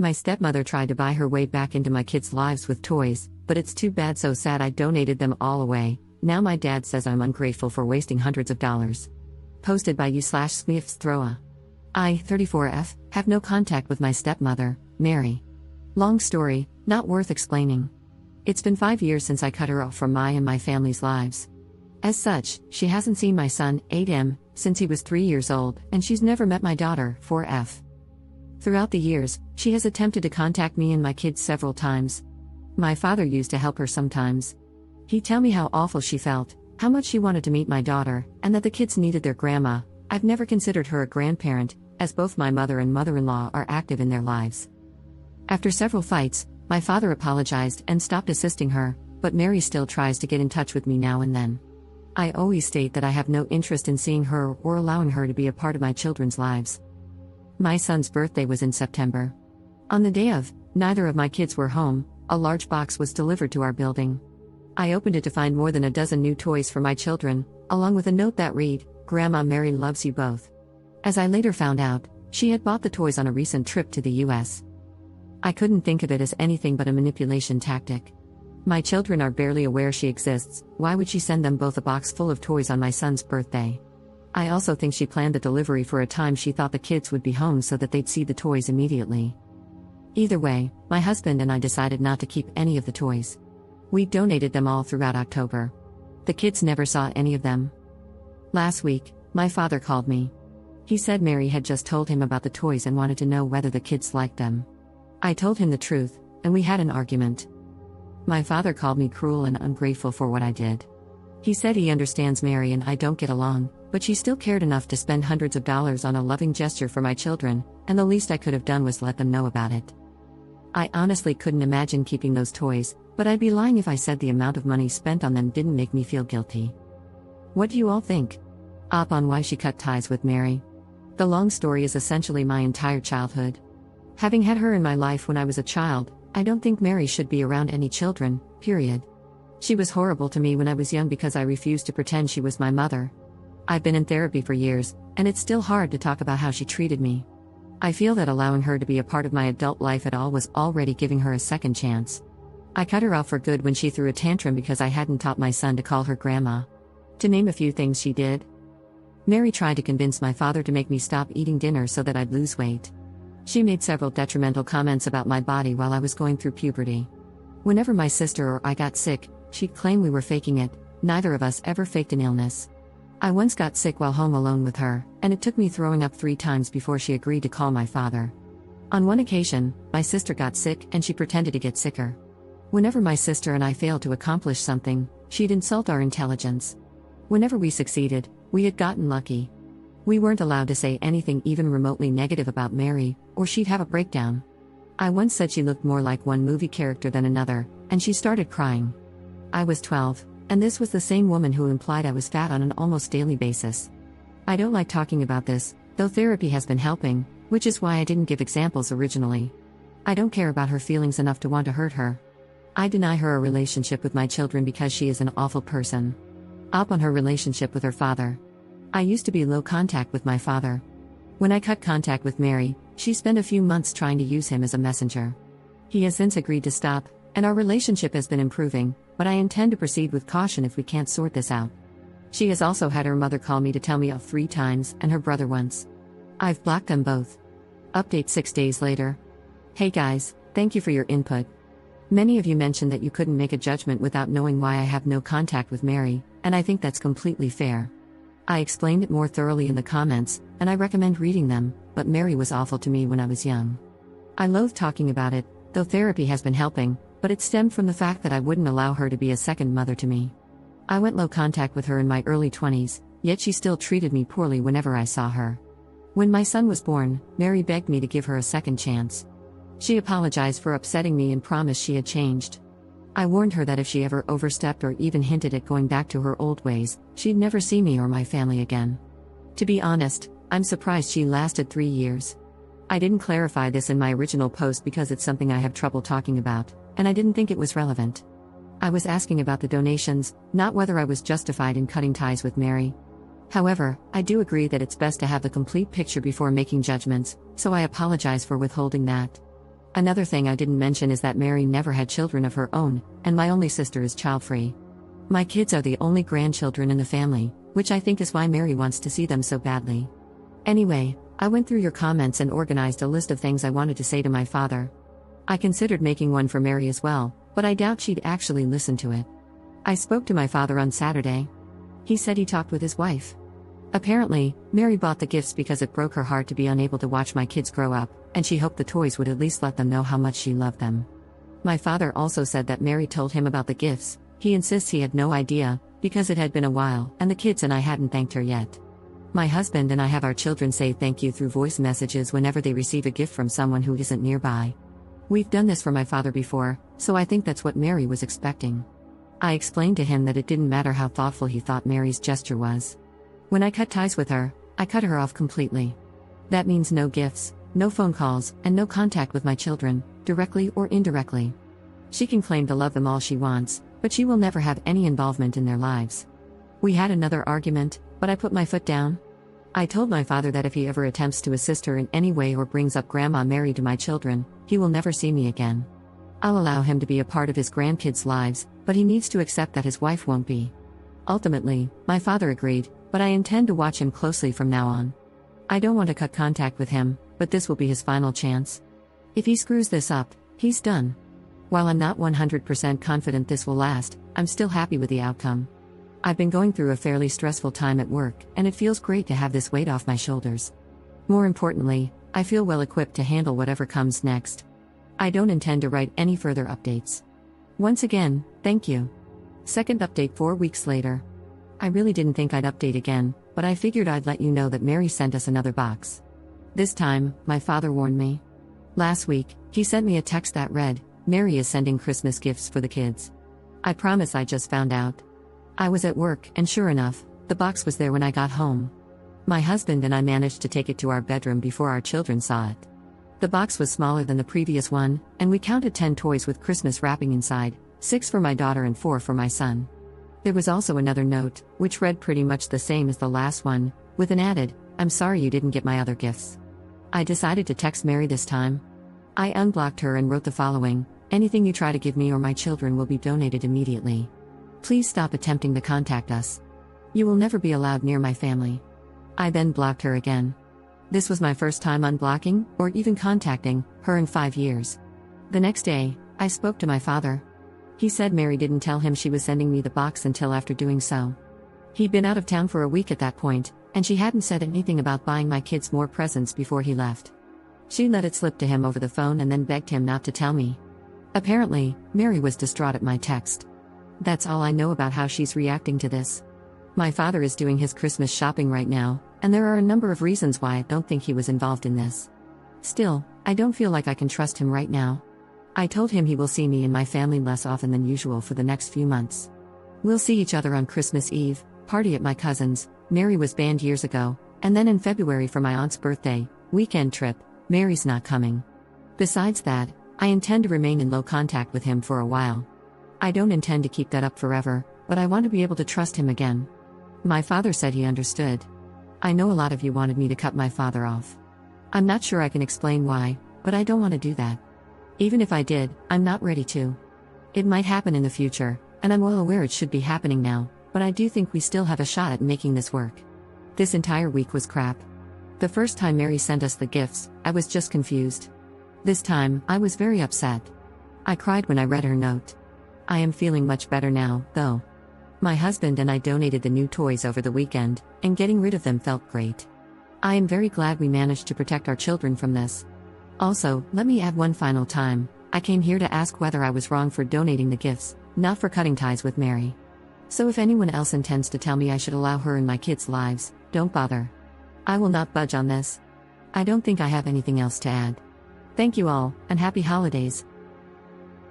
My stepmother tried to buy her way back into my kids' lives with toys, but it's too bad, so sad I donated them all away. Now my dad says I'm ungrateful for wasting hundreds of dollars. Posted by you/Smithsthroa. I, 34F, have no contact with my stepmother, Mary. Long story, not worth explaining. It's been 5 years since I cut her off from my and my family's lives. As such, she hasn't seen my son, 8M, since he was 3 years old, and she's never met my daughter, 4F. Throughout the years, she has attempted to contact me and my kids several times. My father used to help her sometimes. He'd tell me how awful she felt, how much she wanted to meet my daughter, and that the kids needed their grandma. I've never considered her a grandparent, as both my mother and mother-in-law are active in their lives. After several fights, my father apologized and stopped assisting her, but Mary still tries to get in touch with me now and then. I always state that I have no interest in seeing her or allowing her to be a part of my children's lives. My son's birthday was in September. On the day of, neither of my kids were home. A large box was delivered to our building. I opened it to find more than a dozen new toys for my children, along with a note that read, "Grandma Mary loves you both." As I later found out, she had bought the toys on a recent trip to the US. I couldn't think of it as anything but a manipulation tactic. My children are barely aware she exists. Why would she send them both a box full of toys on my son's birthday? I also think she planned the delivery for a time she thought the kids would be home so that they'd see the toys immediately. Either way, my husband and I decided not to keep any of the toys. We donated them all throughout October. The kids never saw any of them. Last week, my father called me. He said Mary had just told him about the toys and wanted to know whether the kids liked them. I told him the truth, and we had an argument. My father called me cruel and ungrateful for what I did. He said he understands Mary and I don't get along, but she still cared enough to spend hundreds of dollars on a loving gesture for my children, and the least I could have done was let them know about it. I honestly couldn't imagine keeping those toys, but I'd be lying if I said the amount of money spent on them didn't make me feel guilty. What do you all think? Up on why she cut ties with Mary. The long story is essentially my entire childhood. Having had her in my life when I was a child, I don't think Mary should be around any children, period. She was horrible to me when I was young because I refused to pretend she was my mother. I've been in therapy for years, and it's still hard to talk about how she treated me. I feel that allowing her to be a part of my adult life at all was already giving her a second chance. I cut her off for good when she threw a tantrum because I hadn't taught my son to call her grandma. To name a few things she did. Mary tried to convince my father to make me stop eating dinner so that I'd lose weight. She made several detrimental comments about my body while I was going through puberty. Whenever my sister or I got sick, she'd claim we were faking it. Neither of us ever faked an illness. I once got sick while home alone with her, and it took me throwing up 3 times before she agreed to call my father. On one occasion, my sister got sick and she pretended to get sicker. Whenever my sister and I failed to accomplish something, she'd insult our intelligence. Whenever we succeeded, we had gotten lucky. We weren't allowed to say anything even remotely negative about Mary, or she'd have a breakdown. I once said she looked more like one movie character than another, and she started crying. I was 12, and this was the same woman who implied I was fat on an almost daily basis. I don't like talking about this, though therapy has been helping, which is why I didn't give examples originally. I don't care about her feelings enough to want to hurt her. I deny her a relationship with my children because she is an awful person. Up on her relationship with her father. I used to be low contact with my father. When I cut contact with Mary, she spent a few months trying to use him as a messenger. He has since agreed to stop, and our relationship has been improving, but I intend to proceed with caution if we can't sort this out. She has also had her mother call me to tell me off 3 times, and her brother once. I've blocked them both. Update 6 days later. Hey guys, thank you for your input. Many of you mentioned that you couldn't make a judgment without knowing why I have no contact with Mary, and I think that's completely fair. I explained it more thoroughly in the comments, and I recommend reading them, but Mary was awful to me when I was young. I loathe talking about it, though therapy has been helping, but it stemmed from the fact that I wouldn't allow her to be a second mother to me. I went low contact with her in my early 20s, yet she still treated me poorly whenever I saw her. When my son was born, Mary begged me to give her a second chance. She apologized for upsetting me and promised she had changed. I warned her that if she ever overstepped or even hinted at going back to her old ways, she'd never see me or my family again. To be honest, I'm surprised she lasted 3 years. I didn't clarify this in my original post because it's something I have trouble talking about, and I didn't think it was relevant. I was asking about the donations, not whether I was justified in cutting ties with Mary. However, I do agree that it's best to have the complete picture before making judgments, so I apologize for withholding that. Another thing I didn't mention is that Mary never had children of her own, and my only sister is child-free. My kids are the only grandchildren in the family, which I think is why Mary wants to see them so badly. Anyway, I went through your comments and organized a list of things I wanted to say to my father. I considered making one for Mary as well, but I doubt she'd actually listen to it. I spoke to my father on Saturday. He said he talked with his wife. Apparently, Mary bought the gifts because it broke her heart to be unable to watch my kids grow up, and she hoped the toys would at least let them know how much she loved them. My father also said that Mary told him about the gifts. He insists he had no idea, because it had been a while, and the kids and I hadn't thanked her yet. My husband and I have our children say thank you through voice messages whenever they receive a gift from someone who isn't nearby. We've done this for my father before, so I think that's what Mary was expecting. I explained to him that it didn't matter how thoughtful he thought Mary's gesture was. When I cut ties with her, I cut her off completely. That means no gifts, no phone calls, and no contact with my children, directly or indirectly. She can claim to love them all she wants, but she will never have any involvement in their lives. We had another argument, but I put my foot down. I told my father that if he ever attempts to assist her in any way or brings up Grandma Mary to my children, he will never see me again. I'll allow him to be a part of his grandkids' lives, but he needs to accept that his wife won't be. Ultimately, my father agreed, but I intend to watch him closely from now on. I don't want to cut contact with him, but this will be his final chance. If he screws this up, he's done. While I'm not 100% confident this will last, I'm still happy with the outcome. I've been going through a fairly stressful time at work, and it feels great to have this weight off my shoulders. More importantly, I feel well equipped to handle whatever comes next. I don't intend to write any further updates. Once again, thank you. Second update 4 weeks later. I really didn't think I'd update again, but I figured I'd let you know that Mary sent us another box. This time, my father warned me. Last week, he sent me a text that read, "Mary is sending Christmas gifts for the kids." I promise I just found out. I was at work, and sure enough, the box was there when I got home. My husband and I managed to take it to our bedroom before our children saw it. The box was smaller than the previous one, and we counted 10 toys with Christmas wrapping inside, 6 for my daughter and 4 for my son. There was also another note, which read pretty much the same as the last one, with an added, "I'm sorry you didn't get my other gifts." I decided to text Mary this time. I unblocked her and wrote the following, "Anything you try to give me or my children will be donated immediately. Please stop attempting to contact us. You will never be allowed near my family." I then blocked her again. This was my first time unblocking, or even contacting, her in 5 years. The next day, I spoke to my father. He said Mary didn't tell him she was sending me the box until after doing so. He'd been out of town for a week at that point, and she hadn't said anything about buying my kids more presents before he left. She let it slip to him over the phone and then begged him not to tell me. Apparently, Mary was distraught at my text. That's all I know about how she's reacting to this. My father is doing his Christmas shopping right now, and there are a number of reasons why I don't think he was involved in this. Still, I don't feel like I can trust him right now. I told him he will see me and my family less often than usual for the next few months. We'll see each other on Christmas Eve, party at my cousin's. Mary was banned years ago, and then in February for my aunt's birthday, weekend trip. Mary's not coming. Besides that, I intend to remain in low contact with him for a while. I don't intend to keep that up forever, but I want to be able to trust him again. My father said he understood. I know a lot of you wanted me to cut my father off. I'm not sure I can explain why, but I don't want to do that. Even if I did, I'm not ready to. It might happen in the future, and I'm well aware it should be happening now, but I do think we still have a shot at making this work. This entire week was crap. The first time Mary sent us the gifts, I was just confused. This time, I was very upset. I cried when I read her note. I am feeling much better now, though. My husband and I donated the new toys over the weekend, and getting rid of them felt great. I am very glad we managed to protect our children from this. Also, let me add one final time, I came here to ask whether I was wrong for donating the gifts, not for cutting ties with Mary. So if anyone else intends to tell me I should allow her in my kids' lives, don't bother. I will not budge on this. I don't think I have anything else to add. Thank you all, and happy holidays.